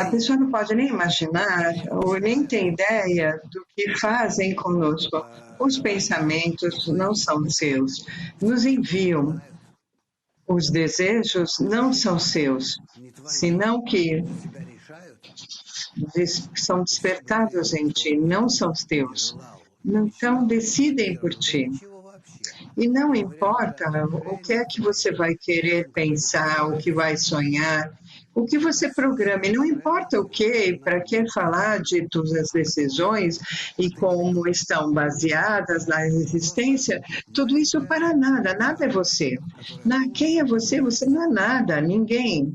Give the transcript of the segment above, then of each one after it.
A pessoa não pode nem imaginar ou nem ter ideia do que fazem conosco. Os pensamentos não são seus, nos enviam. Os desejos não são seus, senão que são despertados em ti, não são teus. Então, decidem por ti. E não importa o que é que você vai querer pensar, o que vai sonhar, o que você programe, não importa o que, para que falar de todas as decisões e como estão baseadas na existência, tudo isso para nada, nada é você. Quem é você? Você não é nada, ninguém.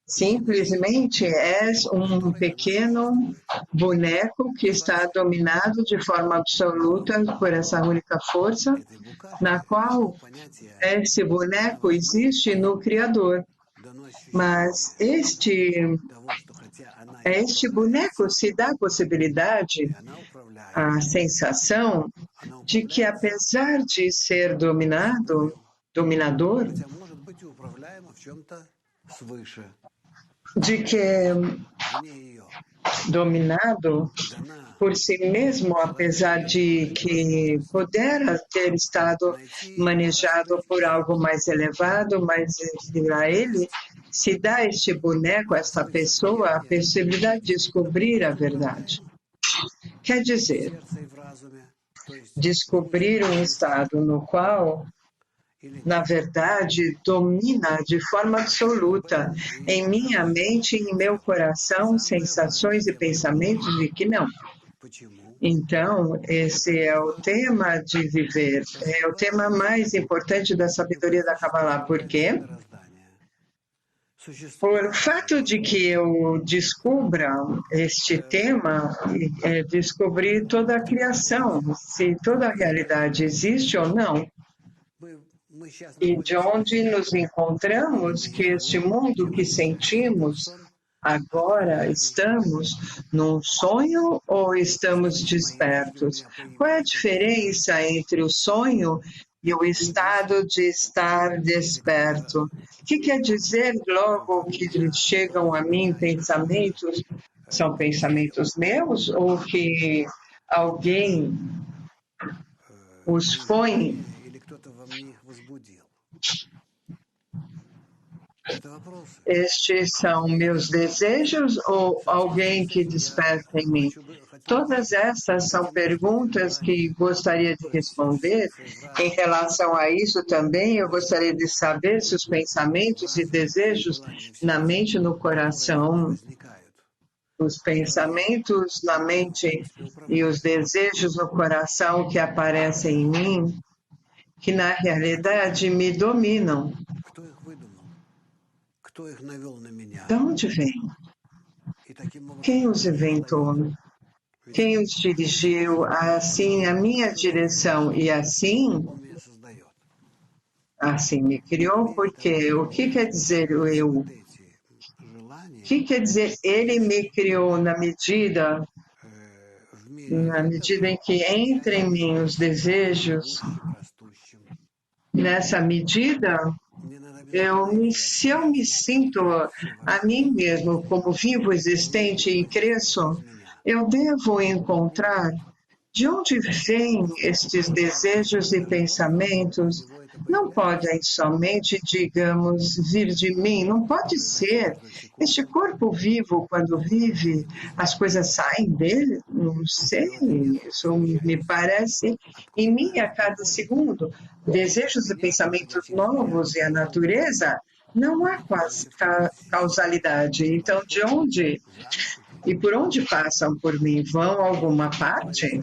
Simplesmente és um pequeno boneco que está dominado de forma absoluta por essa única força, na qual esse boneco existe no Criador. Mas este boneco se dá a possibilidade, a sensação de que apesar de ser dominador, de que é dominado por si mesmo, apesar de que pudera ter estado manejado por algo mais elevado, mas a ele se dá este boneco, esta pessoa, a possibilidade de descobrir a verdade. Quer dizer, descobrir um estado no qual, na verdade, domina de forma absoluta em minha mente e em meu coração sensações e pensamentos de que não. Então, esse é o tema de viver, é o tema mais importante da sabedoria da Kabbalah. Por quê? Por o fato de que eu descubra este tema, descobrir toda a criação, se toda a realidade existe ou não, e de onde nos encontramos, que este mundo que sentimos, agora estamos num sonho ou estamos despertos? Qual é a diferença entre o sonho e o estado de estar desperto? O que quer dizer logo que chegam a mim pensamentos? São pensamentos meus ou que alguém os põe? Estes são meus desejos ou alguém que desperta em mim? Todas essas são perguntas que gostaria de responder. Em relação a isso também, eu gostaria de saber se os pensamentos e desejos na mente e no coração, os pensamentos na mente e os desejos no coração que aparecem em mim, que na realidade me dominam. De onde vem? Quem os inventou? Quem os dirigiu assim a minha direção e assim me criou? Porque o que quer dizer o eu? O que quer dizer ele me criou na medida em que entra em mim os desejos? Nessa medida, se eu me sinto a mim mesmo como vivo, existente e cresço, eu devo encontrar de onde vêm estes desejos e pensamentos. Não podem somente, digamos, vir de mim, não pode ser. Este corpo vivo, quando vive, as coisas saem dele? Não sei, isso me parece em mim a cada segundo. Desejos e pensamentos novos e a natureza, não há causalidade. Então, de onde e por onde passam por mim? Vão a alguma parte?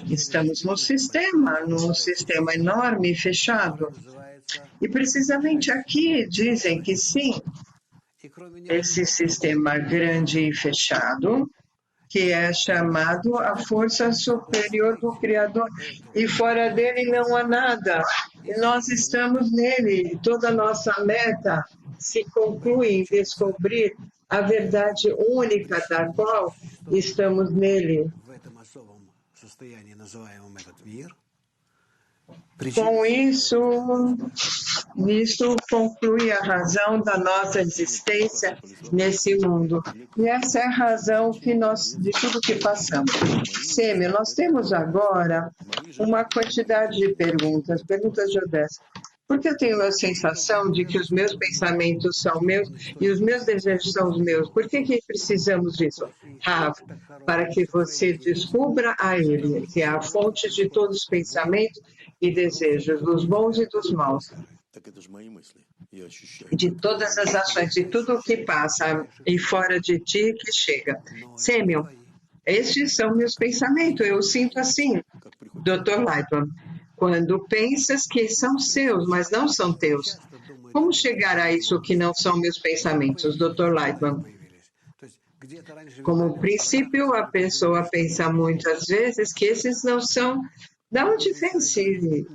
Estamos num sistema enorme e fechado. E precisamente aqui dizem que sim, esse sistema grande e fechado, que é chamado a força superior do Criador, e fora dele não há nada, e nós estamos nele, toda a nossa meta se conclui em descobrir a verdade única da qual estamos nele. Com isso conclui a razão da nossa existência nesse mundo. E essa é a razão de tudo que passamos. Sêmio, nós temos agora uma quantidade de perguntas judaias. Porque eu tenho a sensação de que os meus pensamentos são meus e os meus desejos são os meus. Por que precisamos disso? Rav, para que você descubra a Ele, que é a fonte de todos os pensamentos e desejos, dos bons e dos maus, de todas as ações, de tudo o que passa e fora de ti que chega. Sêmio, estes são meus pensamentos, eu sinto assim, Dr. Lightman. Quando pensas que são seus, mas não são teus. Como chegar a isso que não são meus pensamentos, Dr. Lightman? Como princípio, a pessoa pensa muitas vezes que esses não são. Da onde vem? Se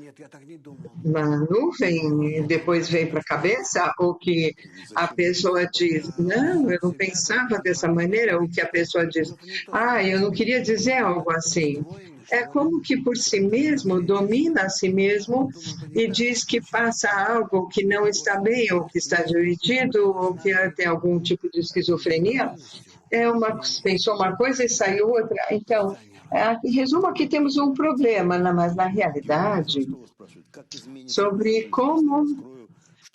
na nuvem e depois vem para a cabeça? Ou que a pessoa diz, não, eu não pensava dessa maneira. Ou que a pessoa diz, eu não queria dizer algo assim. É como que por si mesmo, domina a si mesmo e diz que passa algo que não está bem, ou que está dividido, ou que tem algum tipo de esquizofrenia. Pensou uma coisa e saiu outra. Então, em resumo, aqui temos um problema, mas na realidade, sobre como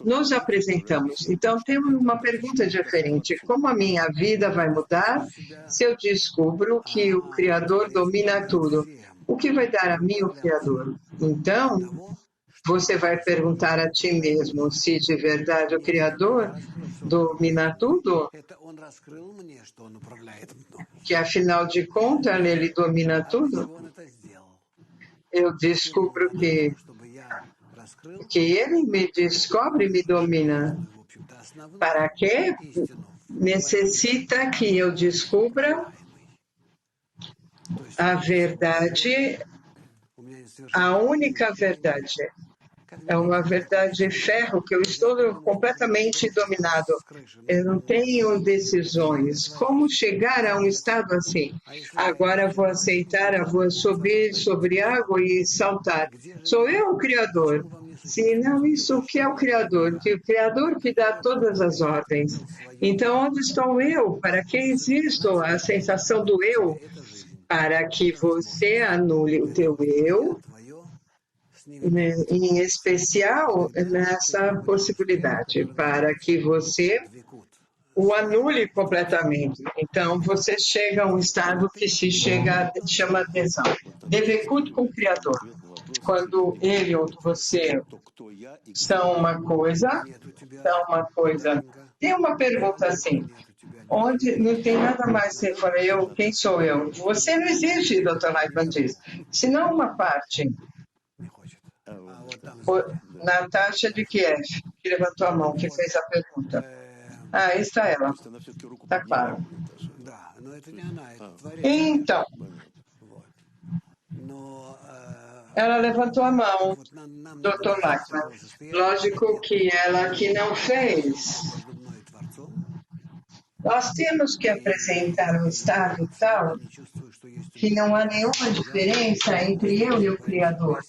nos apresentamos. Então, temos uma pergunta diferente. Como a minha vida vai mudar se eu descubro que o Criador domina tudo? O que vai dar a mim o Criador? Então, você vai perguntar a ti mesmo se de verdade o Criador domina tudo, que afinal de contas ele domina tudo. Eu descubro que ele me descobre e me domina. Para quê? Necessita que eu descubra a verdade, a única verdade. É uma verdade ferro, que eu estou completamente dominado. Eu não tenho decisões. Como chegar a um estado assim? Agora vou aceitar, vou subir sobre água e saltar. Sou eu o Criador? Se não, isso que é o Criador? Que o Criador que dá todas as ordens. Então, onde estou eu? Para que existo? A sensação do eu? Para que você anule o teu eu, em especial nessa possibilidade, para que você o anule completamente. Então, você chega a um estado que chama adesão. Devekut com o Criador. Quando ele ou você são uma coisa. Tem uma pergunta assim, onde não tem nada mais, você fala, quem sou eu? Você não existe, Dr. Lightman diz. Senão uma parte. Natasha de Kiev, que levantou a mão, que fez a pergunta. Está ela. Está claro. Então, ela levantou a mão, Dr. Lightman. Lógico que ela que não fez. Nós temos que apresentar um estado tal que não há nenhuma diferença entre eu e o Criador.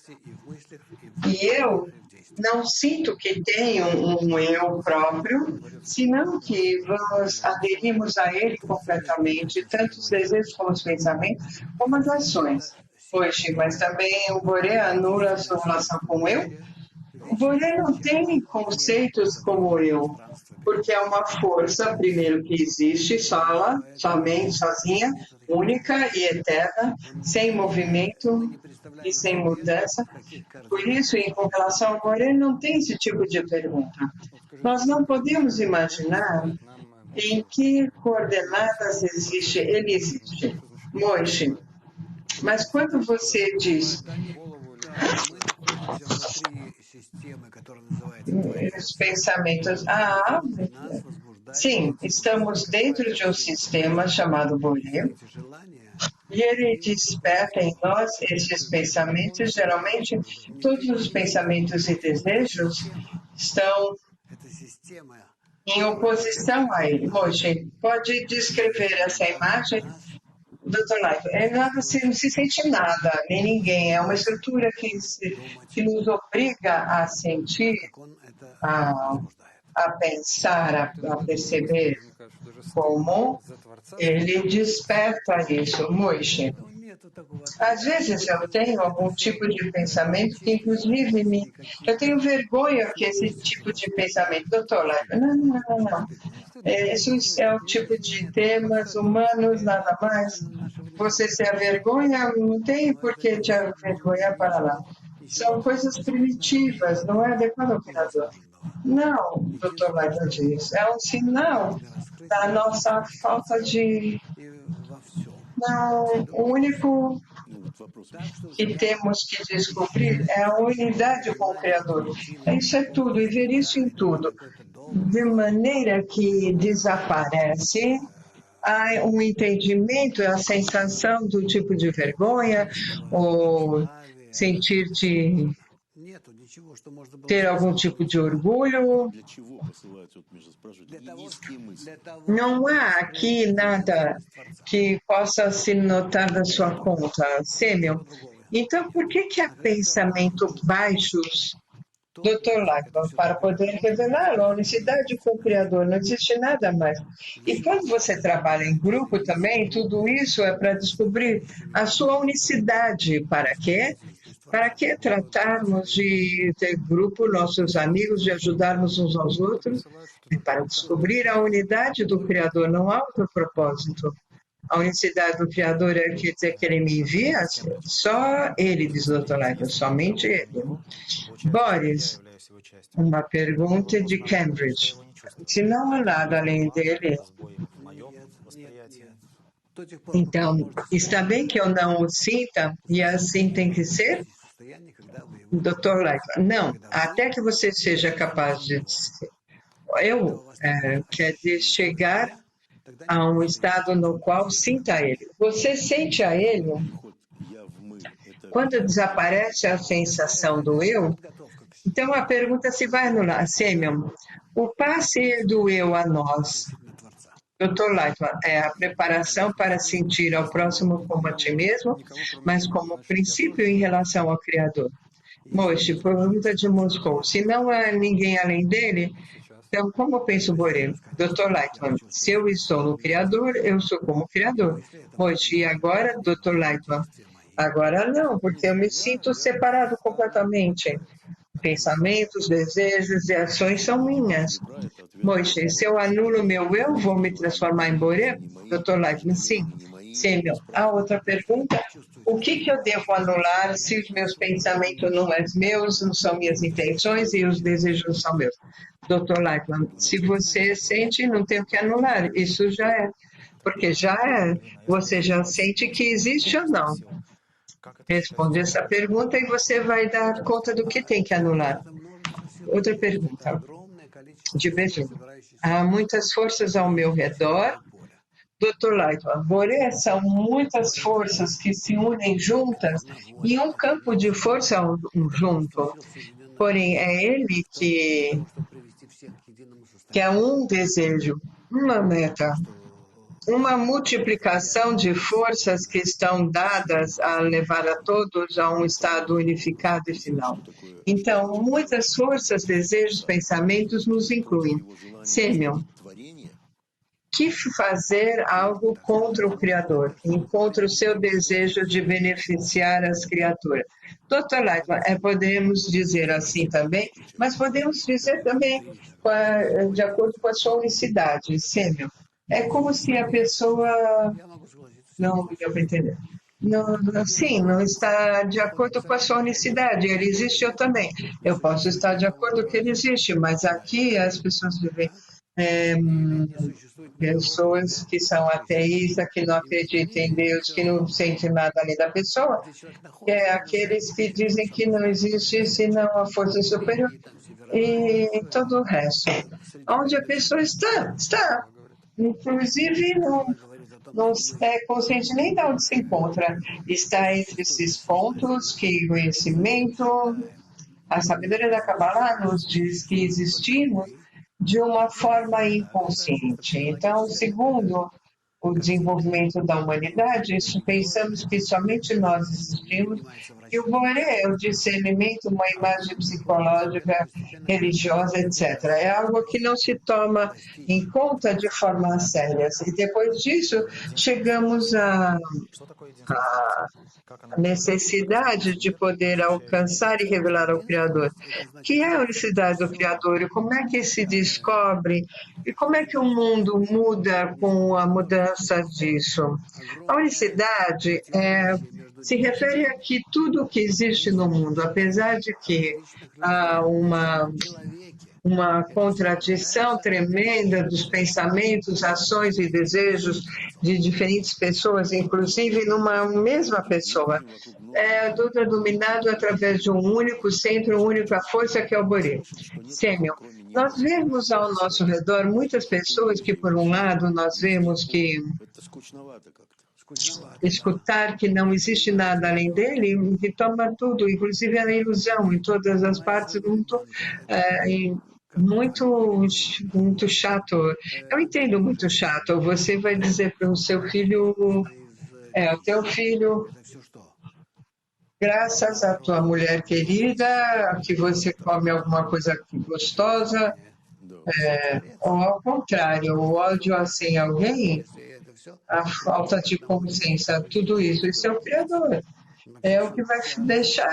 E eu não sinto que tenho um eu próprio, senão que nós aderimos a ele completamente, tanto os desejos como os pensamentos, como as ações. Poxa, mas também o Boré anula a sua relação com eu? O Boré não tem conceitos como eu, porque é uma força, primeiro, que existe somente, sozinha, única e eterna, sem movimento e sem mudança. Por isso, com relação ao Boré, não tem esse tipo de pergunta. Nós não podemos imaginar em que coordenadas ele existe. Moishe, mas quando você diz os pensamentos, sim, estamos dentro de um sistema chamado Boré, e ele desperta em nós esses pensamentos. Geralmente, todos os pensamentos e desejos estão em oposição a ele. Moishe, pode descrever essa imagem? Dr. Light, nada, não se sente nada, nem ninguém. É uma estrutura que nos obriga a sentir, a, a pensar, a perceber como ele desperta isso, Moishe. Às vezes eu tenho algum tipo de pensamento que, inclusive, eu tenho vergonha que esse tipo de pensamento, doutor Leifert, não. Isso é o tipo de temas humanos, nada mais. Você se avergonha, não tem por que te avergonhar para lá. São coisas primitivas, não é adequado ao Criador. Não, doutor Leifert diz, é um sinal da nossa falta de... Não, o único que temos que descobrir é a unidade com o Criador. Isso é tudo, e ver isso em tudo. De maneira que desaparece um entendimento, a sensação do tipo de vergonha, ou sentir de ter algum tipo de orgulho. Não há aqui nada que possa se notar da sua conta, Sêmio. Então, por que há pensamentos baixos, Dr. Lackman, para poder revelar a unicidade com o Criador? Não existe nada mais. E quando você trabalha em grupo também, tudo isso é para descobrir a sua unicidade. Para quê? Para que tratarmos de ter grupo, nossos amigos, de ajudarmos uns aos outros? É para descobrir a unidade do Criador, não há outro propósito. A unicidade do Criador quer dizer que ele me envia? Só ele, diz o Dr. Leifert, somente ele. Boris, uma pergunta de Cambridge. Se não há nada além dele, então, está bem que eu não o sinta e assim tem que ser? Dr. Leifert, não, até que você seja capaz de... quer dizer, chegar a um estado no qual sinta ele. Você sente a ele quando desaparece a sensação do eu. Então a pergunta se vai anular. Sêmio, o passe do eu a nós, Dr. Leifert, é a preparação para sentir ao próximo como a ti mesmo, mas como princípio em relação ao Criador. Moishe, pergunta de Moscou. Se não há ninguém além dele, então como penso por ele? Dr. Leitman, se eu estou no Criador, eu sou como Criador. Moishe, e agora, Dr. Leitman? Agora não, porque eu me sinto separado completamente. Pensamentos, desejos e ações são minhas. Moishe, se eu anulo meu eu, vou me transformar em Boré? Dr. Leitman, sim. Sêmio, a outra pergunta, o que eu devo anular se os meus pensamentos não são meus, não são minhas intenções e os desejos não são meus? Dr. Leitman, se você sente, não tem o que anular, isso já é, porque já é, você já sente que existe ou não. Responde essa pergunta e você vai dar conta do que tem que anular. Outra pergunta, de Beijing. Há muitas forças ao meu redor. Dr. Leitman, Boré são muitas forças que se unem juntas em um campo de força junto. Porém, é ele que é um desejo, uma meta, uma multiplicação de forças que estão dadas a levar a todos a um estado unificado e final. Então, muitas forças, desejos, pensamentos nos incluem. Sêmio, que fazer algo contra o Criador, contra o seu desejo de beneficiar as criaturas. Dr. Leitman, podemos dizer assim também, mas podemos dizer também de acordo com a sua unicidade, Sêmio. É como se a pessoa... Não deu para entender. Sim, não está de acordo com a sua unicidade. Ele existe, eu também. Eu posso estar de acordo que ele existe, mas aqui as pessoas vivem... pessoas que são ateístas, que não acreditam em Deus, que não sentem nada além da pessoa, que é aqueles que dizem que não existe senão a força superior e todo o resto. Onde a pessoa está. Inclusive, não é consciente nem de onde se encontra. Está entre esses pontos que o conhecimento, a sabedoria da Kabbalah nos diz que existimos de uma forma inconsciente. Então, segundo o desenvolvimento da humanidade, isso pensamos que somente nós existimos, e o Boré é o discernimento, uma imagem psicológica, religiosa, etc. É algo que não se toma em conta de forma séria. E depois disso, chegamos a necessidade de poder alcançar e revelar ao Criador. Que é a unicidade do Criador e como é que se descobre e como é que o mundo muda com a mudança disso. A unicidade se refere a que tudo que existe no mundo, apesar de que há uma contradição tremenda dos pensamentos, ações e desejos de diferentes pessoas, inclusive numa mesma pessoa. É tudo dominado através de um único centro, uma única força que é o Boré. Sêmio, nós vemos ao nosso redor muitas pessoas que, por um lado, nós vemos que escutar que não existe nada além dele, que toma tudo, inclusive a ilusão em todas as partes, muito chato. Eu entendo muito chato. Você vai dizer para o seu filho, o teu filho, graças à tua mulher querida, que você come alguma coisa gostosa, ou ao contrário, o ódio assim alguém, a falta de consciência, tudo isso é o Criador. É o que vai deixar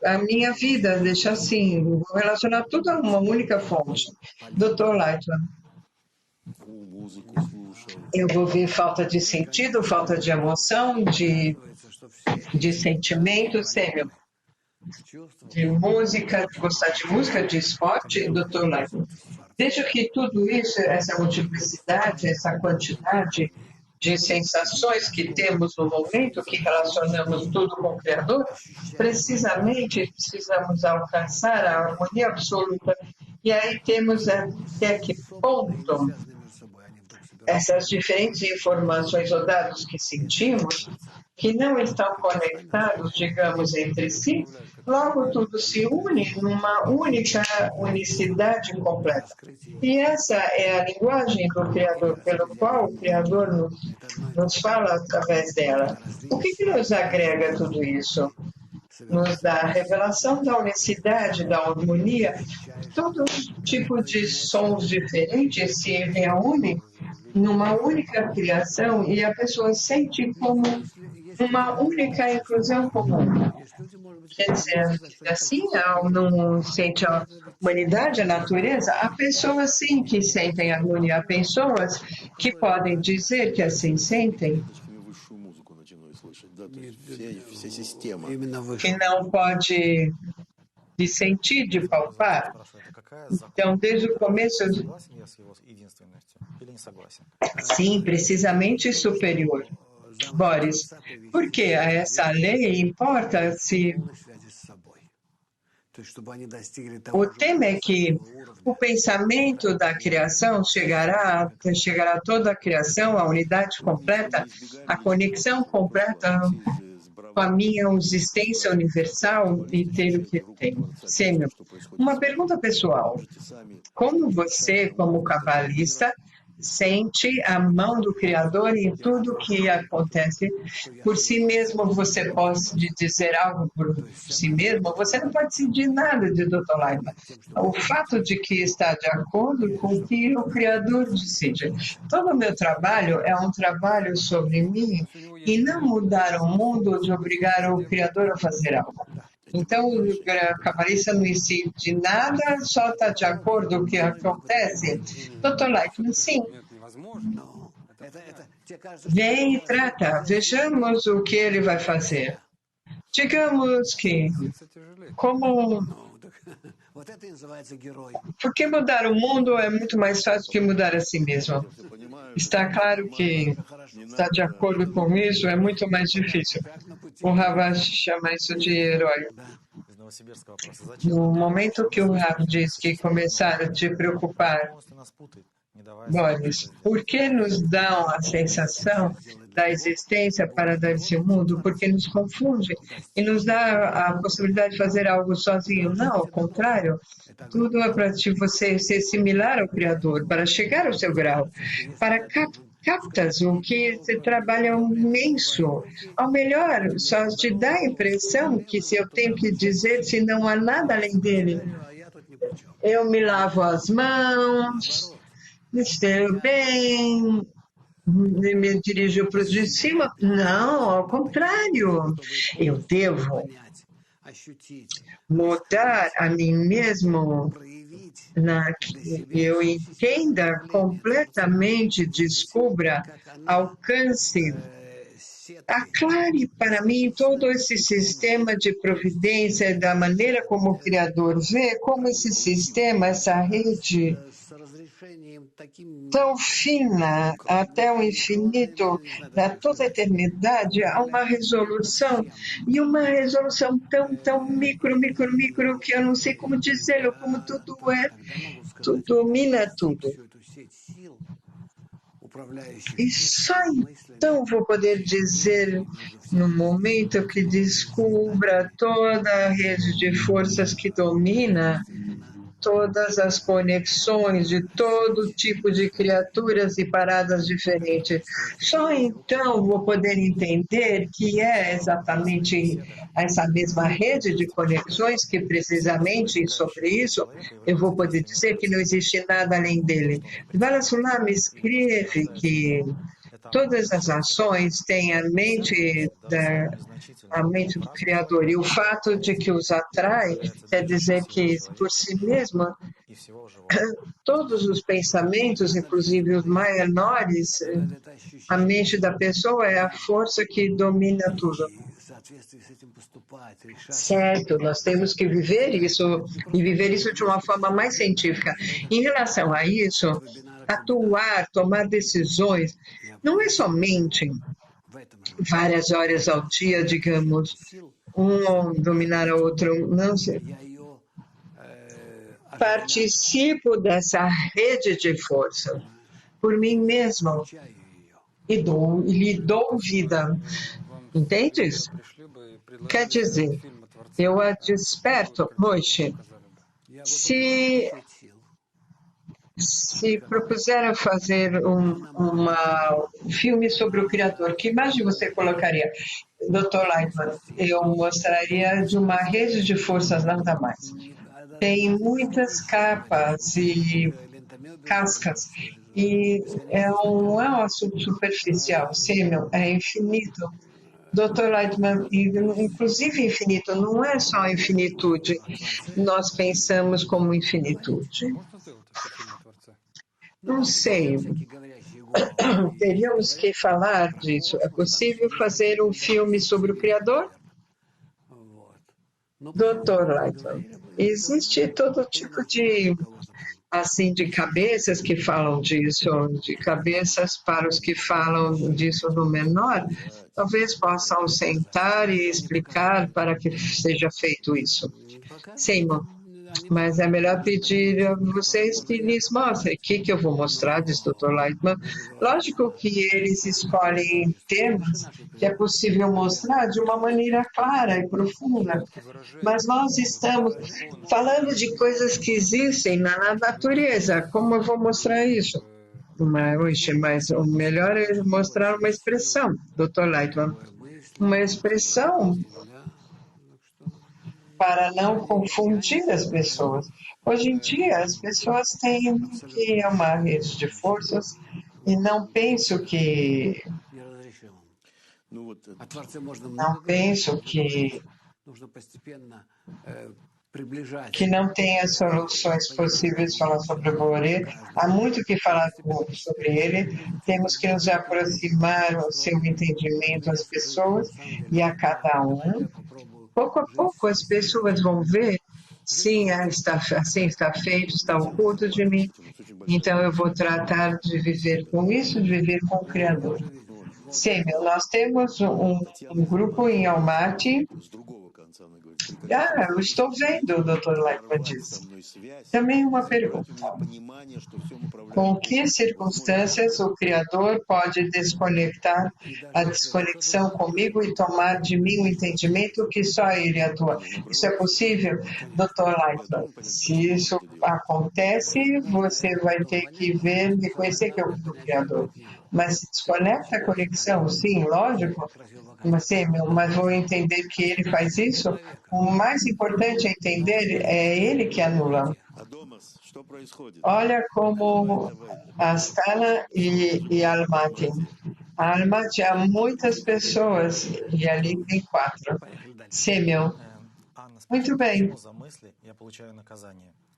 a minha vida, deixar assim, vou relacionar tudo a uma única fonte. Dr. Lightman. Eu vou ver falta de sentido, falta de emoção, de sentimento, sério. De música, de gostar de música, de esporte, Dr. Lightman. Vejo que tudo isso, essa multiplicidade, essa quantidade de sensações que temos no momento, que relacionamos tudo com o Criador, precisamente precisamos alcançar a harmonia absoluta. E aí temos até que ponto essas diferentes informações ou dados que sentimos, que não estão conectados, digamos, entre si, logo tudo se une numa única unicidade completa. E essa é a linguagem do Criador, pelo qual o Criador nos fala através dela. O que nos agrega tudo isso? Nos dá a revelação da unicidade, da harmonia, todo tipo de sons diferentes se reúnem numa única criação e a pessoa sente como uma única inclusão comum. Quer dizer, assim, não sente a humanidade, a natureza, há pessoas sim que sentem harmonia, há pessoas que podem dizer que assim sentem, que não pode de sentir, de palpar. Então, desde o começo, sim, precisamente superior. Boris, porque essa lei importa se... O tema é que o pensamento da criação chegará toda a criação, a unidade completa, a conexão completa com a minha existência universal e ter o que tem. Sêmio, uma pergunta pessoal. Como você, como cabalista, sente a mão do Criador em tudo que acontece por si mesmo? Você pode dizer algo por si mesmo? Você não pode sentir nada de Dr. Lightman. O fato de que está de acordo com o que o Criador decide. Todo o meu trabalho é um trabalho sobre mim e não mudar o mundo de obrigar o Criador a fazer algo. Então, o cabalista não decide nada, só está de acordo com o que acontece. Dr. Lightman, sim. Vem e trata, vejamos o que ele vai fazer. Digamos que, porque mudar o mundo é muito mais fácil que mudar a si mesmo. Está claro que estar de acordo com isso é muito mais difícil. O Rav chama isso de herói. No momento que o Rav diz que começaram a te preocupar, Boris, por que nos dão a sensação da existência para dar esse mundo? Porque nos confunde e nos dá a possibilidade de fazer algo sozinho. Não, ao contrário. Tudo é para você ser similar ao Criador, para chegar ao seu grau, para captas o que esse trabalho é imenso. Ao melhor, só te dá a impressão que se eu tenho que dizer se não há nada além dele. Eu me lavo as mãos, me esteiro bem, me dirijo para os de cima. Não, ao contrário. Eu devo mudar a mim mesmo que eu entenda completamente, descubra, alcance, aclare para mim todo esse sistema de providência, da maneira como o Criador vê, como esse sistema, essa rede tão fina até o infinito, da toda a eternidade, há uma resolução, e uma resolução tão micro, que eu não sei como dizê-lo, como tudo é, tudo domina tudo. E só então vou poder dizer, no momento que descubra toda a rede de forças que domina, todas as conexões de todo tipo de criaturas e paradas diferentes. Só então vou poder entender que é exatamente essa mesma rede de conexões que precisamente sobre isso eu vou poder dizer que não existe nada além dele. Vala Sulam escreve que todas as ações têm a mente do Criador. E o fato de que os atrai quer dizer que, por si mesmo, todos os pensamentos, inclusive os menores, a mente da pessoa é a força que domina tudo. Certo, nós temos que viver isso, e viver isso de uma forma mais científica. Em relação a isso, atuar, tomar decisões, não é somente várias horas ao dia, digamos, um dominar o outro, não sei. Participo dessa rede de força por mim mesmo e lhe dou vida. Entendes? Quer dizer, eu a desperto. Moishe, se propuseram fazer um filme sobre o Criador, que imagem você colocaria? Dr. Lightman, eu mostraria de uma rede de forças, nada mais. Tem muitas capas e cascas, e não é um assunto superficial, Sêmel, é infinito. Dr. Lightman, inclusive infinito, não é só infinitude, nós pensamos como infinitude. Não sei, teríamos que falar disso. É possível fazer um filme sobre o Criador? Dr. Lightman, existe todo tipo de cabeças que falam disso, de cabeças para os que falam disso no menor, talvez possam sentar e explicar para que seja feito isso. Seymour, mas é melhor pedir a vocês que lhes mostrem. O que eu vou mostrar, diz Dr. Lightman? Lógico que eles escolhem temas que é possível mostrar de uma maneira clara e profunda, mas nós estamos falando de coisas que existem na natureza. Como eu vou mostrar isso? Mas o melhor é mostrar uma expressão, Dr. Lightman. Uma expressão para não confundir as pessoas. Hoje em dia, as pessoas têm que é uma rede de forças e não penso que não tenha soluções possíveis falar sobre o Boré. Há muito que falar sobre ele. Temos que nos aproximar o seu entendimento às pessoas e a cada um. Pouco a pouco as pessoas vão ver, sim, assim está feito, está oculto de mim, então eu vou tratar de viver com isso, de viver com o Criador. Sim, nós temos um grupo em Almaty. Eu estou vendo, o Dr. Leitman disse. Também uma pergunta. Com que circunstâncias o Criador pode desconectar a desconexão comigo e tomar de mim o entendimento que só Ele atua? Isso é possível, Dr. Leitman? Se isso acontece, você vai ter que ver, reconhecer que é o Criador. Mas se desconecta a conexão, sim, lógico, mas vou entender que ele faz isso. O mais importante é entender, é ele que anula. Olha como Astana e Almaty. A Almaty há muitas pessoas e ali tem 4. Semyon. Muito bem.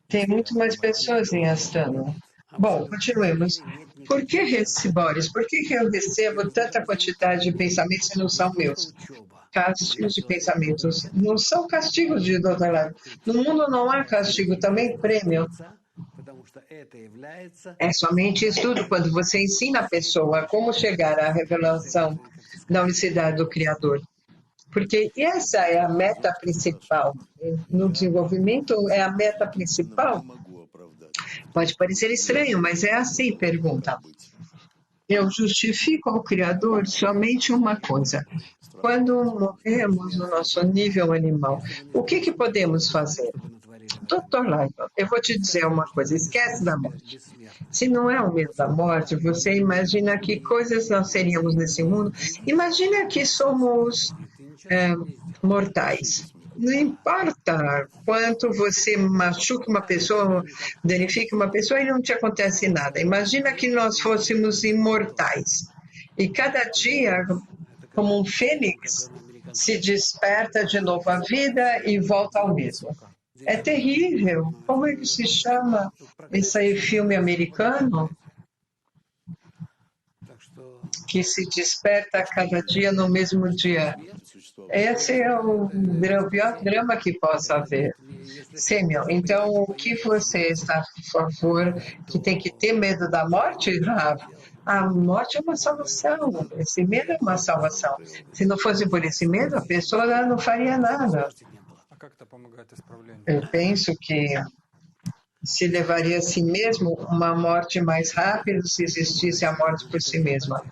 Tem muito mais pessoas em Astana. Bom, continuemos. Por que, Boris, por que eu recebo tanta quantidade de pensamentos que não são meus? Castigos de pensamentos. Não são castigos de Dr. Lado. No mundo não há castigo, também prêmio. É somente estudo quando você ensina a pessoa como chegar à revelação da unicidade do Criador. Porque essa é a meta principal. No desenvolvimento, é a meta principal. Pode parecer estranho, mas é assim, pergunta. Eu justifico ao Criador somente uma coisa. Quando morremos no nosso nível animal, o que podemos fazer? Dr. Laiba, eu vou te dizer uma coisa, esquece da morte. Se não é o medo da morte, você imagina que coisas nós seríamos nesse mundo. Imagina que somos mortais. Não importa quanto você machuque uma pessoa, danifique uma pessoa e não te acontece nada. Imagina que nós fôssemos imortais. E cada dia, como um fênix, se desperta de novo a vida e volta ao mesmo. É terrível. Como é que se chama esse filme americano? Que se desperta a cada dia no mesmo dia. Esse é o pior drama que possa haver. Semyon, então o que você está a favor que tem que ter medo da morte, Rav? A morte é uma salvação, esse medo é uma salvação. Se não fosse por esse medo, a pessoa não faria nada. Eu penso que se levaria a si mesmo uma morte mais rápida se existisse a morte por si mesma.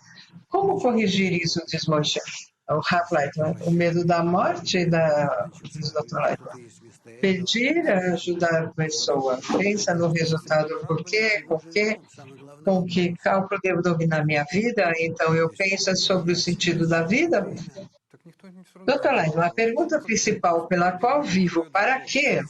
Como corrigir isso, diz Moshe? O Rav-Leitman, o medo da morte, diz Dr. Leitman. Pedir ajudar a pessoa. Pensa no resultado, por quê, com que cálculo devo dominar minha vida? Então eu penso sobre o sentido da vida. Dr. Leitman, a pergunta principal pela qual vivo, para quê?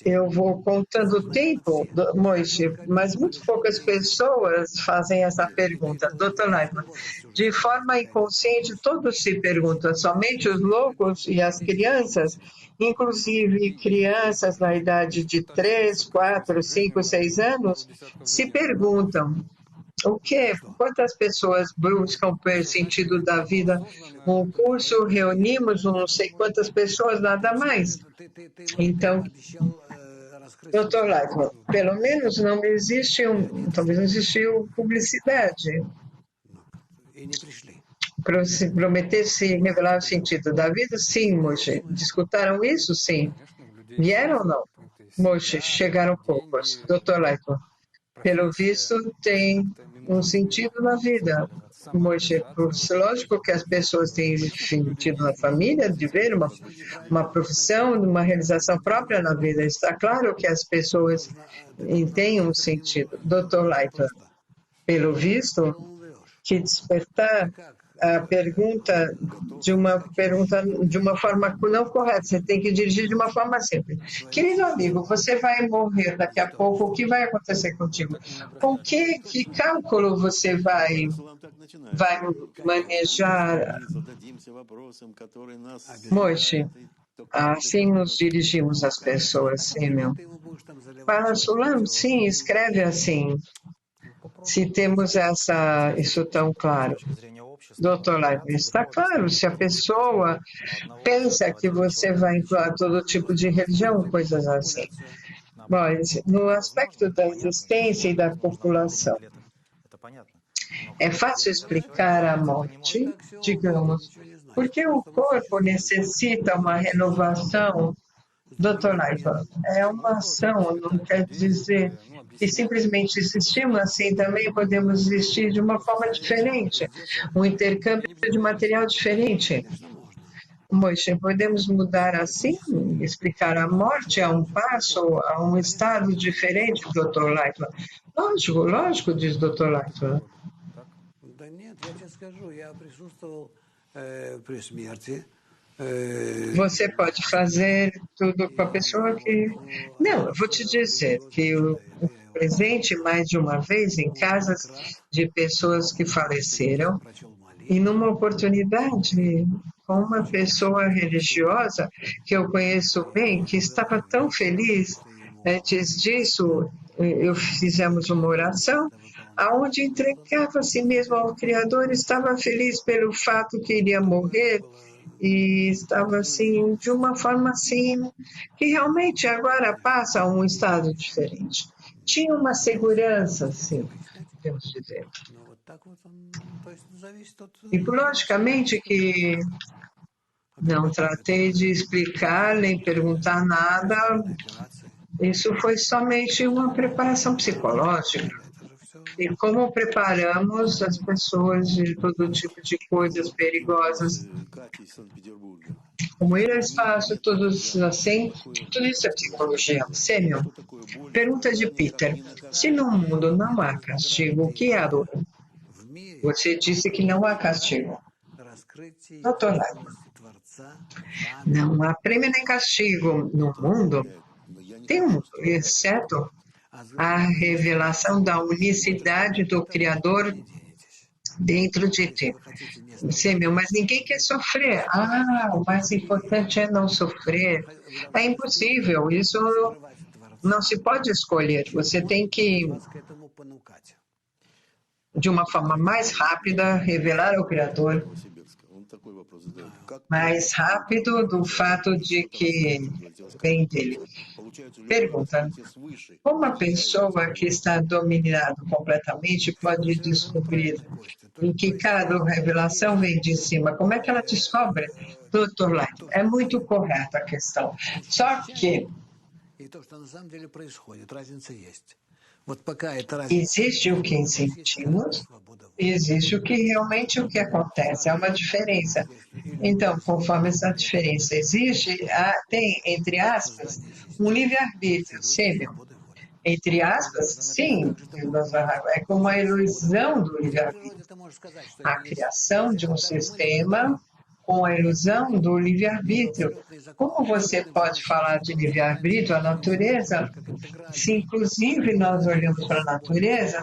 Eu vou contando o tempo, Moishe, mas muito poucas pessoas fazem essa pergunta. Dr. Leitman, de forma inconsciente, todos se perguntam, somente os loucos e as crianças, inclusive crianças na idade de 3, 4, 5, 6 anos, se perguntam. O quê? Quantas pessoas buscam o sentido da vida? Um curso, reunimos não sei quantas pessoas, nada mais. Então, Dr. Leitman, pelo menos não existe talvez não existiu publicidade. Prometer se revelar o sentido da vida? Sim, Moshe. Discutaram isso? Sim. Vieram ou não? Moshe, chegaram poucos. Dr. Leitman, pelo visto, tem um sentido na vida. Moshe, lógico que as pessoas têm sentido na família, de ver uma profissão, uma realização própria na vida. Está claro que as pessoas têm um sentido. Dr. Leitman, pelo visto, que despertar a pergunta de uma forma não correta, você tem que dirigir de uma forma simples. Querido amigo, você vai morrer daqui a pouco, o que vai acontecer contigo? Com que cálculo você vai manejar? Moishe, assim nos dirigimos às pessoas, sim, meu. Para Sulam, sim, escreve assim. Se temos isso tão claro. Doutor Leibniz, está claro, se a pessoa pensa que você vai incluir todo tipo de religião, coisas assim. Mas, no aspecto da existência e da população, é fácil explicar a morte, digamos, porque o corpo necessita uma renovação. Doutor Leibniz, é uma ação, não quer dizer que simplesmente existimos assim, também podemos existir de uma forma diferente, um intercâmbio de material diferente. Moishe, podemos mudar assim, explicar a morte a um passo, a um estado diferente, Dr. Leitman? Lógico, diz Dr. Leitman. Você pode fazer tudo com a pessoa que... Não, eu vou te dizer que eu presente mais de uma vez em casas de pessoas que faleceram e numa oportunidade com uma pessoa religiosa que eu conheço bem, que estava tão feliz. Antes disso, eu fizemos uma oração aonde entregava a si mesmo ao Criador, estava feliz pelo fato que iria morrer e estava assim, de uma forma assim, que realmente agora passa a um estado diferente. Tinha uma segurança, assim, podemos dizer. E logicamente que não tratei de explicar nem perguntar nada, isso foi somente uma preparação psicológica. E como preparamos as pessoas de todo tipo de coisas perigosas, como eles fazem, todos assim, tudo isso é psicologia. Sênior, pergunta de Peter: se no mundo não há castigo, o que há dor? Você disse que não há castigo. Doutor Lai, não há prêmio nem castigo no mundo. Tem um, exceto a revelação da unicidade do Criador dentro de ti. Sim, meu, mas ninguém quer sofrer. O mais importante é não sofrer. É impossível, isso não se pode escolher. Você tem que, de uma forma mais rápida, revelar ao Criador, mais rápido do fato de que vem dele. Pergunta: como a pessoa que está dominada completamente pode descobrir em que cada revelação vem de cima? Como é que ela descobre? Doutor Light, é muito correta a questão. Só que existe o que sentimos, existe o que realmente o que acontece, é uma diferença. Então, conforme essa diferença existe, tem, entre aspas, um livre-arbítrio, sim, entre aspas, sim, é como a ilusão do livre-arbítrio, a criação de um sistema com a ilusão do livre-arbítrio. Como você pode falar de livre-arbítrio, a natureza, se inclusive nós olhamos para a natureza,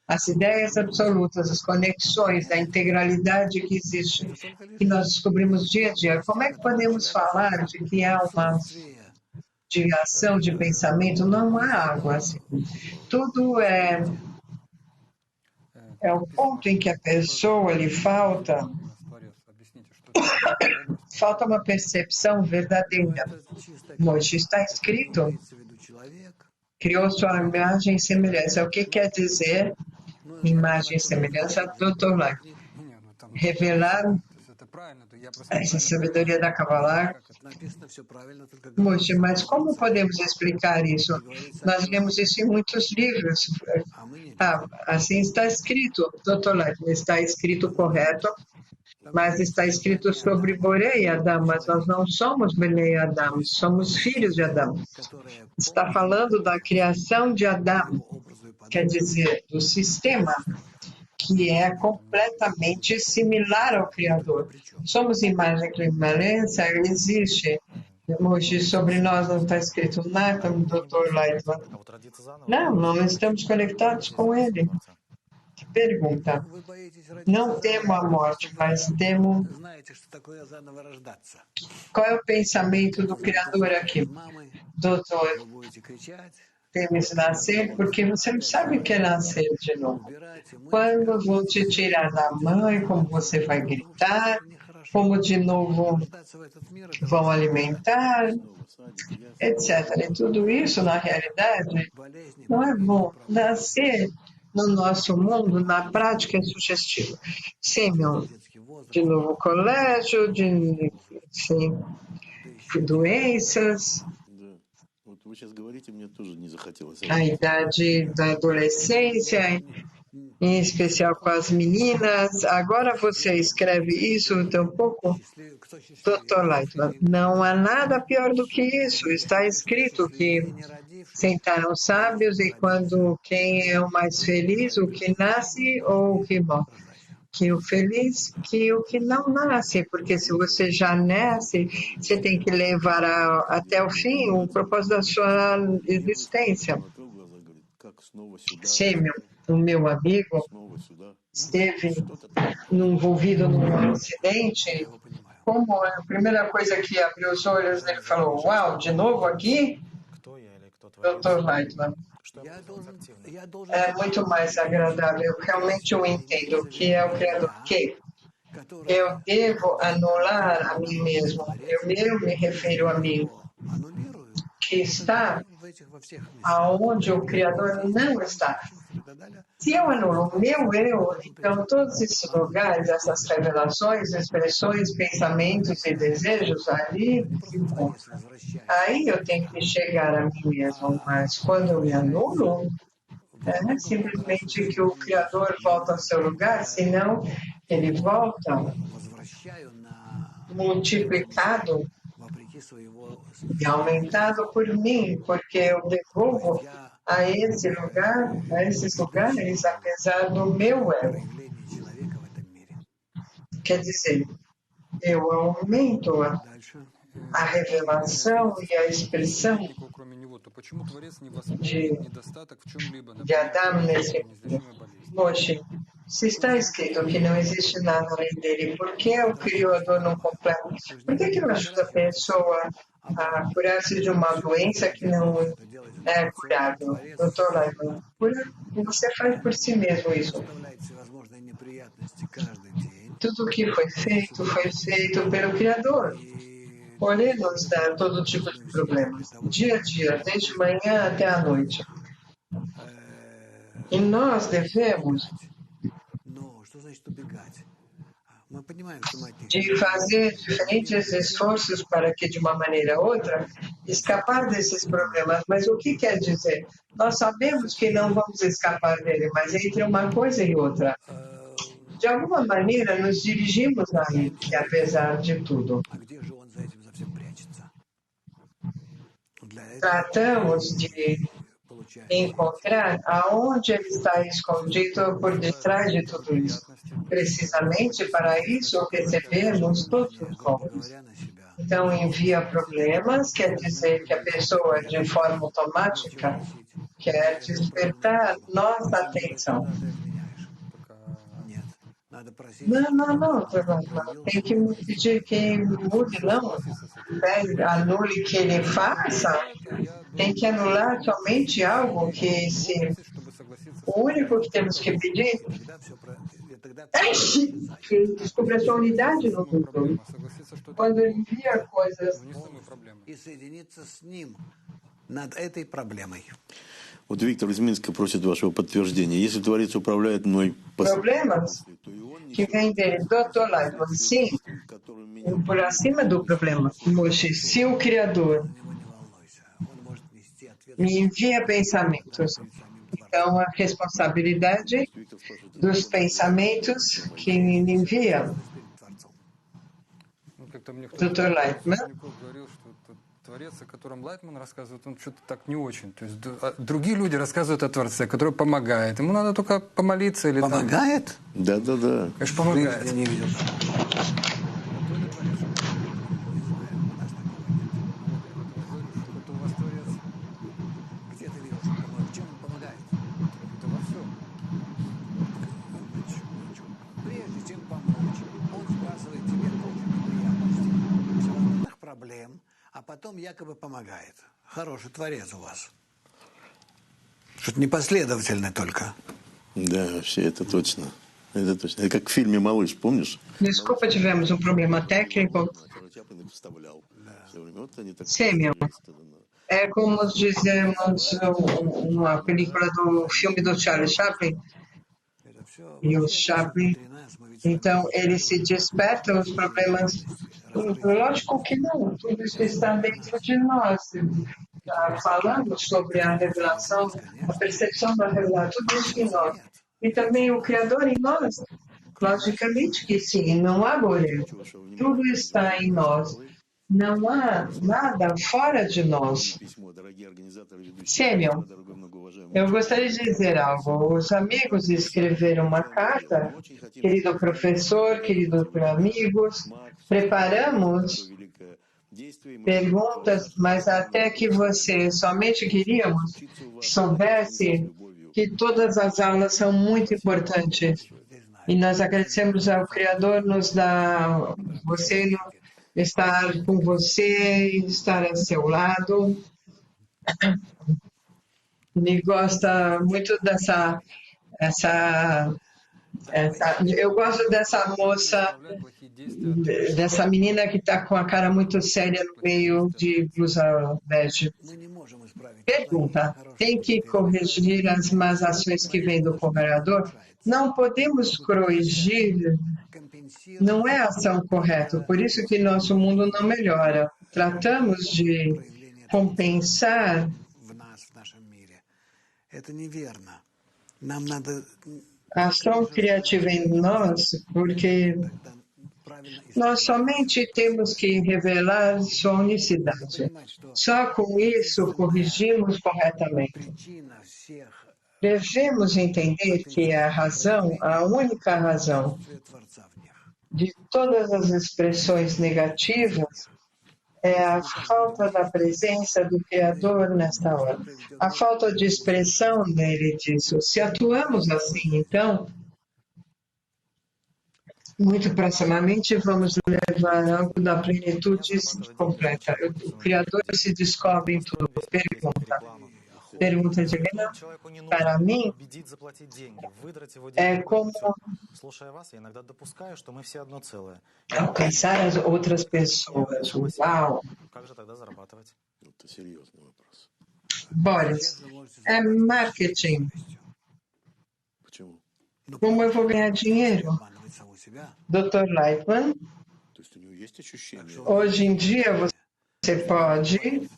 as ideias absolutas, as conexões, a integralidade que existe, que nós descobrimos dia a dia, como é que podemos falar de que há uma de ação, de pensamento? Não há algo assim. Tudo é o ponto em que a pessoa lhe falta uma percepção verdadeira. Hoje está escrito, criou sua imagem e semelhança. O que quer dizer imagem e semelhança? Doutor Lai, revelar essa sabedoria da Kabbalah. Mas como podemos explicar isso? Nós lemos isso em muitos livros. Assim está escrito, doutor Lai, está escrito correto, mas está escrito sobre Borei Adam, mas nós não somos Benei Adam, somos filhos de Adão. Está falando da criação de Adão, quer dizer, do sistema que é completamente similar ao Criador. Somos imagem e semelhança, existe. Hoje sobre nós não está escrito nada, Dr. Leitman. Não estamos conectados com ele. Pergunta: não temo a morte, mas temo... Qual é o pensamento do Criador aqui? Doutor, temes nascer, porque você não sabe o que é nascer de novo. Quando vão te tirar da mãe, como você vai gritar, como de novo vão alimentar, etc. E tudo isso, na realidade, não é bom. Nascer no nosso mundo, na prática, é sugestivo. Sim, de novo colégio, sim, doenças, a idade da adolescência, em especial com as meninas. Agora você escreve isso tampouco, Dr. Leitman. Não há nada pior do que isso. Está escrito que sentaram sábios e quem é o mais feliz, o que nasce ou o que morre. que o feliz que o que não nasce, porque se você já nasce, você tem que levar até o fim o propósito da sua existência. Sêmio, o meu amigo, esteve envolvido num acidente. Como a primeira coisa que abriu os olhos, ele falou: Uau, de novo aqui? Dr. Lightman. É muito mais agradável. Realmente eu entendo o que é o Criador. Que eu devo anular a mim mesmo. Eu me refiro a mim, que está aonde o Criador não está. Se eu anulo o meu eu, então todos esses lugares, essas revelações, expressões, pensamentos e desejos ali se encontram. Aí eu tenho que chegar a mim mesmo, mas quando eu me anulo, é simplesmente que o Criador volta ao seu lugar, senão ele volta multiplicado e aumentado por mim, porque eu devolvo a esse lugar, a esses lugares, apesar do meu ego. Quer dizer, eu aumento a revelação e a expressão de Adão nesse mundo. Moshe, se está escrito que não existe nada além dele, por que o Criador não completa? Por que não ajuda a pessoa a curar-se de uma doença que não é curável? Doutor Laiman, você faz por si mesmo isso. Tudo que foi feito pelo Criador. Ele nos dá todo tipo de problemas, dia a dia, desde manhã até a noite. E nós devemos de fazer diferentes esforços para que, de uma maneira ou outra, escapar desses problemas. Mas o que quer dizer? Nós sabemos que não vamos escapar dele, mas entre uma coisa e outra, de alguma maneira nos dirigimos a ele, que apesar de tudo, tratamos de encontrar aonde ele está escondido por detrás de tudo isso. Precisamente para isso recebemos todos os dons. Então, envia problemas, quer dizer que a pessoa, de forma automática, quer despertar nossa atenção. Não, tem que pedir que mude, não. Anule que ele faça, tem que anular somente algo que o único que temos que pedir é que descubra a sua unidade no mundo. Quando ele envia coisas над этой проблемой. Вот Виктор из Минска просит вашего подтверждения. Если Творец управляет мной problemas que vem dele, doutor Lightman, sim, por acima do problema. Moshe, se o Criador me envia pensamentos, então a responsabilidade dos pensamentos que me envia. Doutor Lightman. Творец, о котором Лайтман рассказывает, он что-то так не очень. То есть другие люди рассказывают о Творце, который помогает. Ему надо только помолиться или помогает? Да. Конечно, помогает. Я не видел. Где ты видел, в чем он помогает? Это во всем. Прежде чем помочь, он сбрасывает тебе кучу неприятностей, всевозможных проблем, а потом якобы помогает. Хороший Творец у вас. Что-то непоследовательно только. Да, вообще, это точно. Это точно. Это как в фильме «Малыш», помнишь? Desculpa, tivemos problema técnico. Sêmio, é como dizemos uma película do filme do Charlie Chaplin. E o Chaplin, então, ele se desperta os problemas. Lógico que não, tudo isso está dentro de nós. Falamos sobre a revelação, a percepção da revelação, tudo isso em nós. E também o Criador em nós. Logicamente que sim, não há goleiro. Tudo está em nós. Não há nada fora de nós. Sêmio, eu gostaria de dizer algo. Os amigos escreveram uma carta, querido professor, queridos amigos, preparamos perguntas, mas até que você somente queríamos que soubesse que todas as aulas são muito importantes. E nós agradecemos ao Criador nos dar você estar com você, estar ao seu lado. Ele gosta muito eu gosto dessa moça, dessa menina que está com a cara muito séria no meio de blusa bege. Pergunta: tem que corrigir as más ações que vêm do cooperador? Não podemos corrigir, não é a ação correta, por isso que nosso mundo não melhora. Tratamos de compensar a ação criativa em nós, porque nós somente temos que revelar sua unicidade. Só com isso corrigimos corretamente. Devemos entender que a razão, a única razão de todas as expressões negativas é a falta da presença do Criador nesta hora. A falta de expressão dele disso. Se atuamos assim, então, muito proximamente vamos levar algo da plenitude completa. O Criador se descobre em tudo. Pergunta de Helena, para mim, é como alcançar as outras pessoas. Uau! Boris, é marketing. Como eu vou ganhar dinheiro? Dr. Lightman, hoje em dia você pode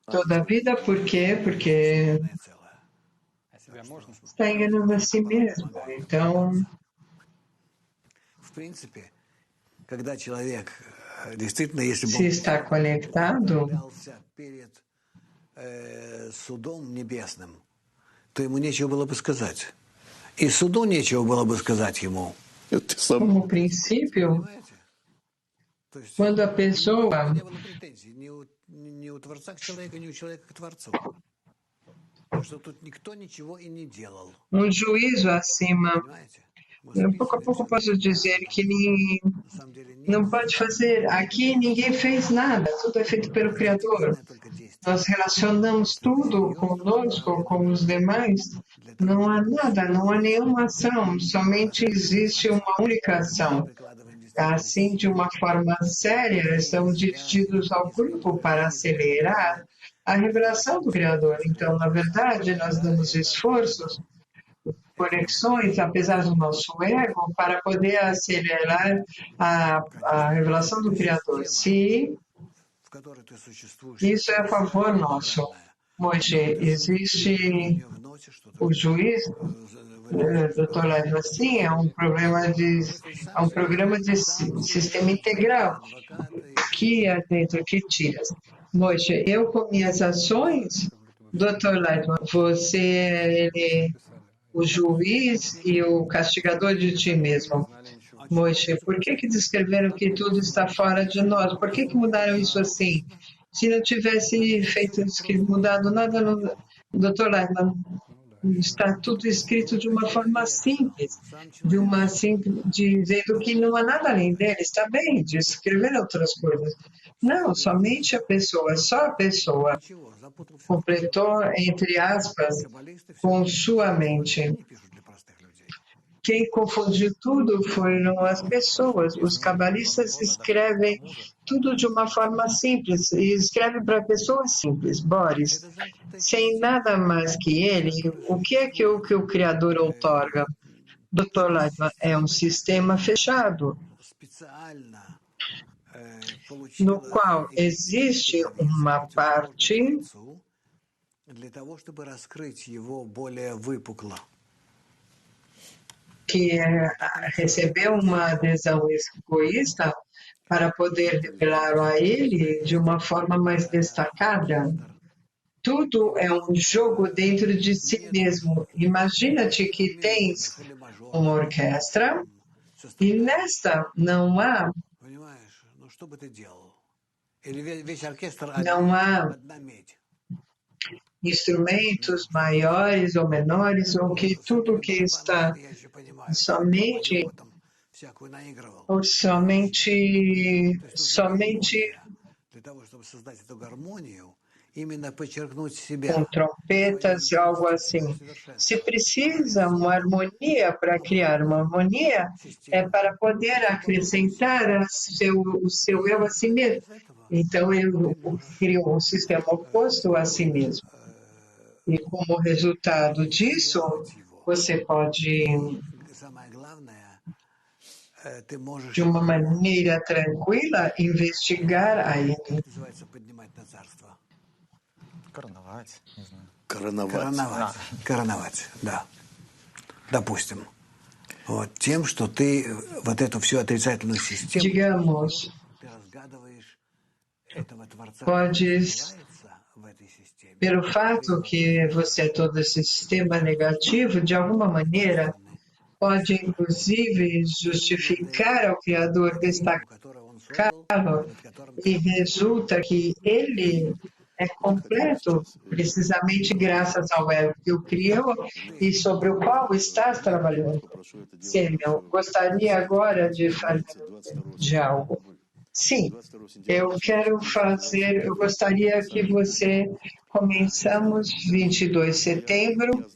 toda a vida, por quê? Porque está enganando a si mesmo. Então, se está conectado, то ему нечего было бы сказать. И суду нечего было бы сказать ему. Como princípio, quando a pessoa ни у Творца к человеку, ни у человека к Творцу. Потому что тут никто ничего и не делал. Juízo acima. Pouco a pouco posso dizer que não pode fazer. Aqui ninguém fez nada, tudo é feito pelo Criador. Nós relacionamos tudo conosco, com os demais. Não há nada, não há nenhuma ação, somente existe uma única ação. Assim, de uma forma séria, estamos dirigidos ao grupo para acelerar a revelação do Criador. Então, na verdade, nós damos esforços, conexões, apesar do nosso ego, para poder acelerar a revelação do Criador. Se isso é a favor nosso. Moishe, existe o juiz, Dr. Laiva, sim, é um programa de sistema integral que é dentro que tiras. Moishe, eu com minhas ações, Dr. Laiva, você é o juiz e o castigador de ti mesmo. Moishe, por que descreveram que tudo está fora de nós? Por que mudaram isso assim? Se não tivesse mudado nada, Dr. Laiva, está tudo escrito de uma forma simples, dizendo que não há nada além dele. Está bem de escrever outras coisas. Não, somente a pessoa, só a pessoa completou, entre aspas, com sua mente. Quem confundiu tudo foram as pessoas. Os cabalistas escrevem tudo de uma forma simples e escrevem para pessoas simples. Boris, sem nada mais que ele, o que é que o Criador outorga? Dr. Lightman, é um sistema fechado, no qual existe uma parte que recebeu uma adesão egoísta para poder revelar a Ele de uma forma mais destacada. Tudo é um jogo dentro de si mesmo. Imagina-te que tens uma orquestra e nesta não há instrumentos maiores ou menores, ou que tudo que está somente com trompetas e algo assim. Se precisa uma harmonia para criar uma harmonia, é para poder acrescentar o seu eu a si mesmo. Então, eu crio um sistema oposto a si mesmo. E como resultado disso, você pode, de uma maneira tranquila, investigar a ele. Короновать, да. Допустим. Вот тем, что ты вот эту всю отрицательную систему, Digamos, ты разгадываешь этого Творца, podes, в этой системе. pelo fato que você é todo esse sistema negativo, de alguma maneira, pode inclusive justificar ao Criador destacá-lo e resulta que ele é completo precisamente graças ao ego que o criou e sobre o qual estás trabalhando. Samuel, gostaria agora de falar de algo. Sim, eu gostaria que você começamos 22 de setembro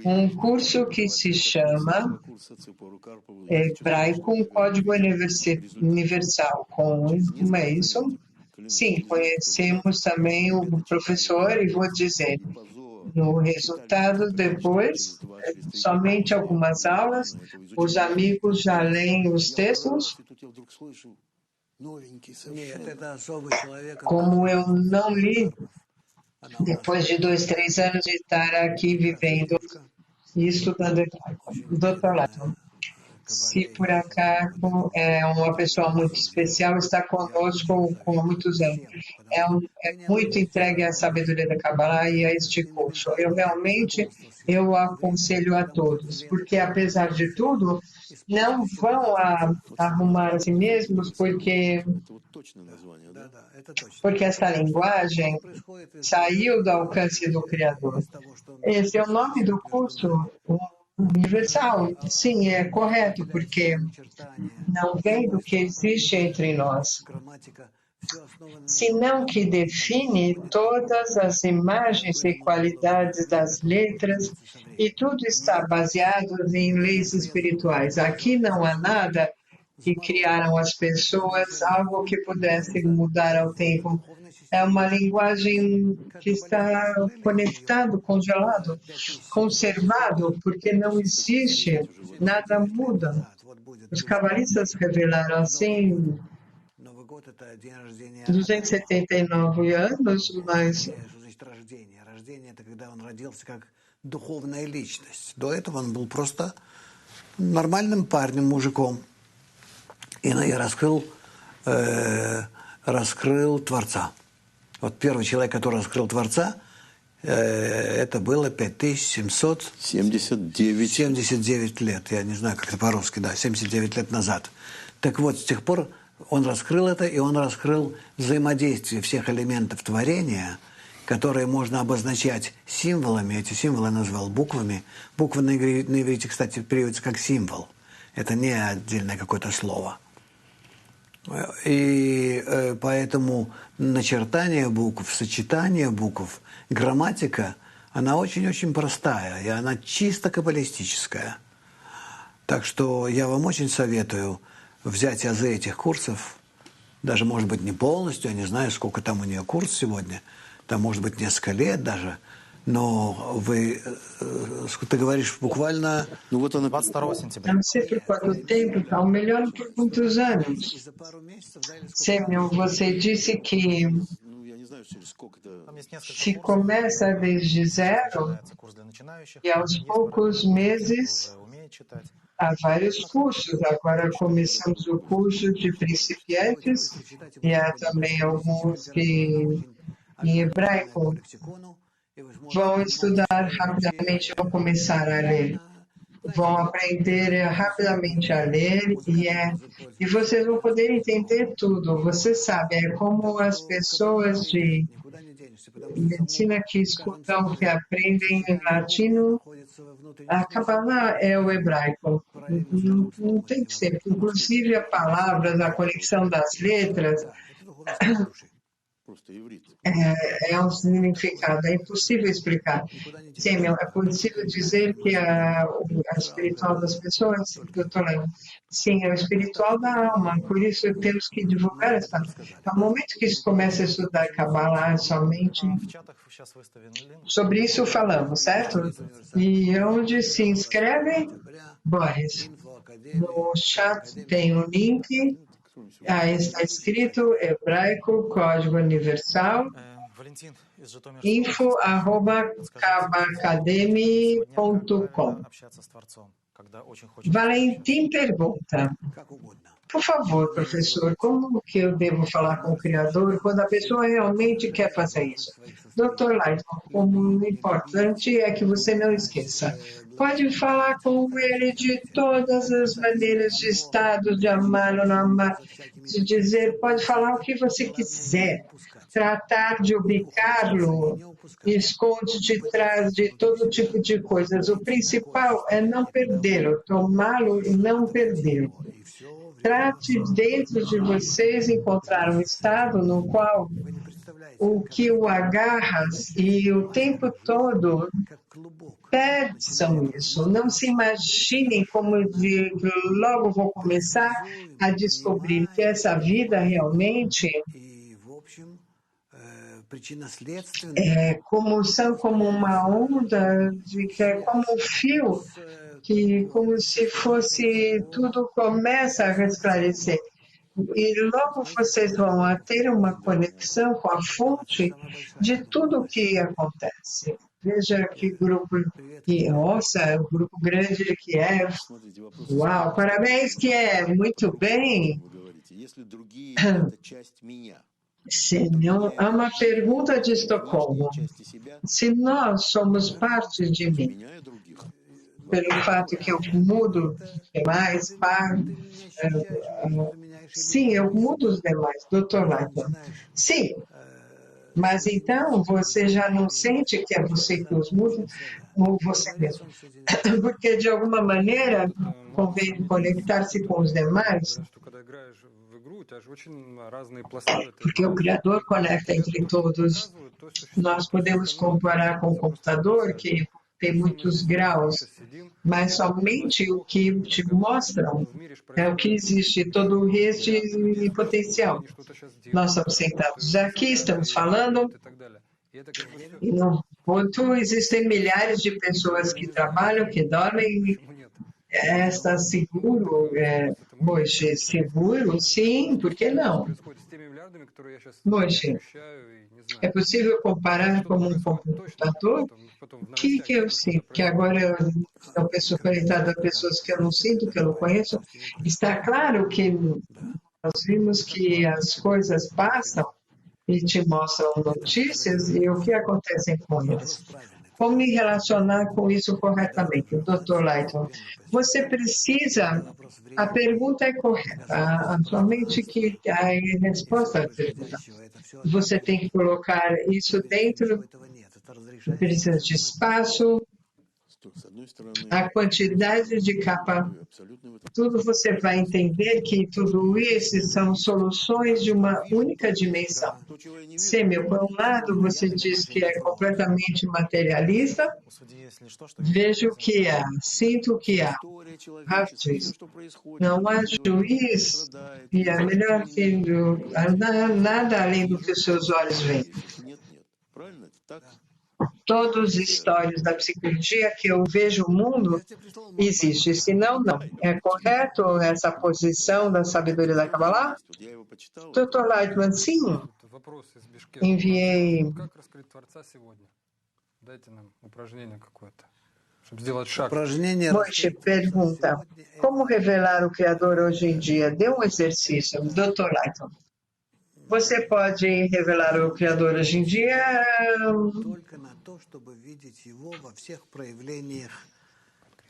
um curso que se chama Hebraico, um Código Universal. Como é isso? Sim, conhecemos também o professor e vou dizer, no resultado depois, somente algumas aulas, os amigos já leem os textos. Como eu não li, depois de 2, 3 anos de estar aqui vivendo e estudando doutorado. Se por acaso é uma pessoa muito especial, está conosco com muitos anos. É muito entregue à sabedoria da Kabbalah e a este curso. Eu aconselho a todos, porque apesar de tudo, não vão arrumar a si mesmos, porque essa linguagem saiu do alcance do Criador. Esse é o nome do curso, universal. Sim, é correto, porque não vem do que existe entre nós, senão que define todas as imagens e qualidades das letras, e tudo está baseado em leis espirituais. Aqui não há nada que criaram as pessoas, algo que pudesse mudar ao tempo. É uma linguagem que está conectado, congelado, conservado, porque não existe, nada muda. Os cabalistas revelaram assim 279 anos, mas духовная личность. До этого он был просто нормальным парнем, мужиком. И я раскрыл Творца. Вот первый человек, который раскрыл Творца, это было 5779 лет. Я не знаю, как это по-русски, да, 79 лет назад. Так вот, с тех пор он раскрыл это, и он раскрыл взаимодействие всех элементов творения, которые можно обозначать символами. Эти символы я назвал буквами. Буква на иврите, кстати, переводится как символ. Это не отдельное какое-то слово. И поэтому начертание букв, сочетание букв, грамматика, она очень-очень простая, и она чисто каббалистическая. Так что я вам очень советую взять азы этих курсов, даже, может быть, не полностью, я не знаю, сколько там у нее курс сегодня, там, может быть, несколько лет даже, но ты говоришь буквально... Ну вот она 22 сентября. Não sei por quanto tempo, ao melhor por muitos anos. Samuel, você disse que se começa desde zero e aos poucos meses Há vários cursos. Agora começamos o curso de principiantes e há também alguns que em hebraico vão estudar rapidamente, vão começar a ler, vão aprender rapidamente a ler e vocês vão poder entender tudo. Você sabe, é como as pessoas de medicina que escutam, que aprendem em latino, a Kabbalah é o hebraico. Não tem que ser. Inclusive a palavras, a conexão das letras é um significado, é impossível explicar. Sim, é possível dizer que a espiritual das pessoas, doutor Léo, sim, é o espiritual da alma, por isso temos que divulgar essa. No momento que se começa a estudar Kabbalah somente, sobre isso falamos, certo? E onde se inscreve? Boris. No chat tem um link. Está escrito hebraico, código universal, info@kabacademy.com. Valentim pergunta, por favor, professor, como que eu devo falar com o Criador quando a pessoa realmente quer fazer isso? Dr. Lightman, como importante é que você não esqueça. Pode falar com ele de todas as maneiras de estado, de amar ou não amar, de dizer, pode falar o que você quiser. Tratar de ubicá-lo, esconde de trás de todo tipo de coisas. O principal é não perdê-lo, tomá-lo e não perdê-lo. Trate dentro de vocês encontrar um estado no qual o que o agarra e o tempo todo peçam isso. Não se imaginem como de logo vou começar a descobrir que essa vida realmente são como uma onda, que é como um fio, que como se fosse tudo começa a esclarecer. E logo vocês vão a ter uma conexão com a fonte de tudo o que acontece. Veja que grupo, nossa, o grupo grande que é. Uau, parabéns, que é muito bem. Senhor, há uma pergunta de Estocolmo. Se nós somos parte de mim, pelo fato que eu mudo os demais, sim, eu mudo os demais, doutor Latham. Sim, mas então você já não sente que é você que os muda, ou você mesmo. Porque de alguma maneira convém conectar-se com os demais, porque o Criador conecta entre todos. Nós podemos comparar com o computador, que tem muitos graus, mas somente o que te mostram é o que existe, todo o resto em potencial. Nós estamos sentados aqui, estamos falando, e no ponto existem milhares de pessoas que trabalham, que dormem. Está seguro? Moishe, seguro? Sim, por que não? Moishe, é possível comparar com um computador? O que eu sinto? Que agora eu estou conectado a pessoas que eu não sinto, que eu não conheço. Está claro que nós vimos que as coisas passam e te mostram notícias e o que acontece com eles. Como me relacionar com isso corretamente? Dr. Lighton, você precisa, a pergunta é correta, somente que a resposta à pergunta. Você tem que colocar isso dentro, precisa de espaço, a quantidade de capa, tudo você vai entender que tudo isso são soluções de uma única dimensão. Sêmio, por um lado, você diz que é completamente materialista, vejo o que há, sinto o que há. Rav diz, não há juiz e é melhor que nada além do que os seus olhos veem. Todas as histórias da psicologia que eu vejo o mundo existe, senão não. É correto essa posição da sabedoria da Kabbalah? Dr. Lightman, sim. Enviei. чтобы сделать шаг. Упражнение Moishe pergunta, como revelar o Criador hoje em dia? Dê um exercício, Dr. Lighton. Você pode revelar o Criador hoje em dia только на то, чтобы видеть его во всех проявлениях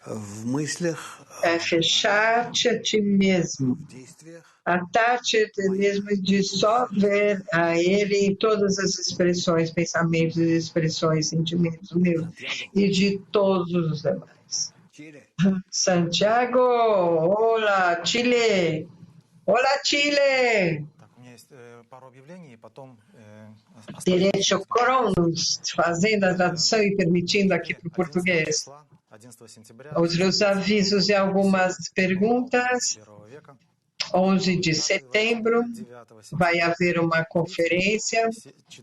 в мыслях, fechar-te a ti mesmo, в действиях. atar-te a ti mesmo de só ver a Ele em todas as expressões, pensamentos, expressões, sentimentos meus e de todos os demais. Чили. Santiago, olá, Chile! Olá, Chile! Так, у меня есть пару объявлений, и потом... Direito Cronos, fazendo a tradução e permitindo aqui para o português. 11 сентября, Os avisos e algumas perguntas. 1 века, 11 de setembro, 9 vai haver uma conferência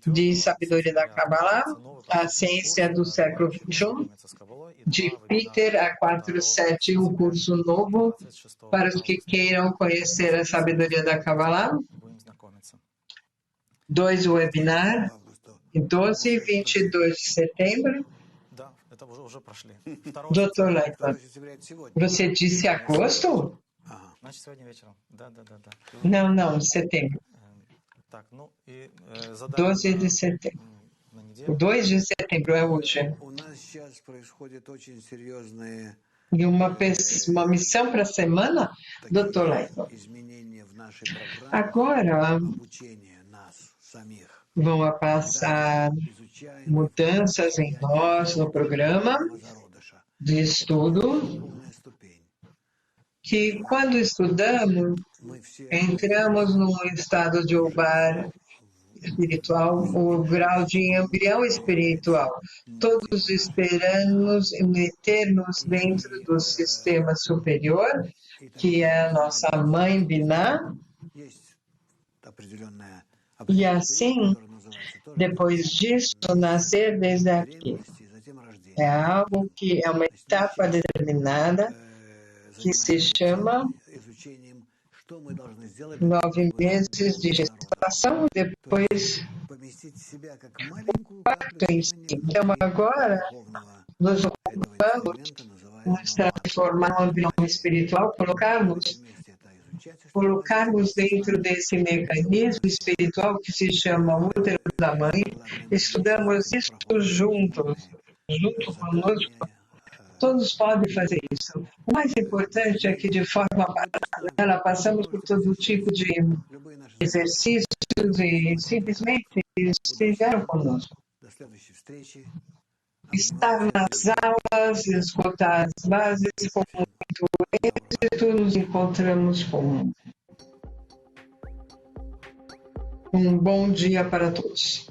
de sabedoria da Kabbalah, a ciência do século XXI, de Peter a 47, um curso novo para os que queiram conhecer a sabedoria da Kabbalah. будем знакомиться. 2 webinar, em 12 e 22 de setembro. Да, это уже прошли. Dr. Leitman, você disse agosto? Значит, сегодня вечером. Да. Não, setembro. Так, ну и 12 de setembro. на O неделю. 2 de setembro é hoje. У нас сейчас происходят очень серьезные E uma missão para a semana, Dr. Leitman. изменения в нашей программе Agora обучения нас самих. vão passar Изучаем mudanças em nós no programa зародыша. de estudo, Полная ступень. que quando estudamos, Мы все entramos num estado de ovar espiritual, o grau de embrião espiritual. Todos esperamos meter-nos dentro do sistema superior, que é a nossa mãe Binah, есть определенная e assim, которая называется тоже depois disso, nascer desde aqui. древности, затем рождение. É algo que é uma etapa determinada, que se chama Изучением, что мы должны сделать, 9 meses de gestação, depois поместить себя как маленькую parto em si. Então agora духовного nos этого ocupamos эксперимента, nos называемого transformar um embrião espiritual, colocarmos вместе это изучать, и colocarmos dentro desse mecanismo espiritual que se chama útero da mãe, estudamos isso juntos, junto conosco. Todos podem fazer isso. O mais importante é que, de forma paralela, passamos por todo tipo de любые наши exercícios e simplesmente estiveram conosco. до следующей встречи. Estar nas aulas, escutar as bases, com muito êxito, nos encontramos com um bom dia para todos.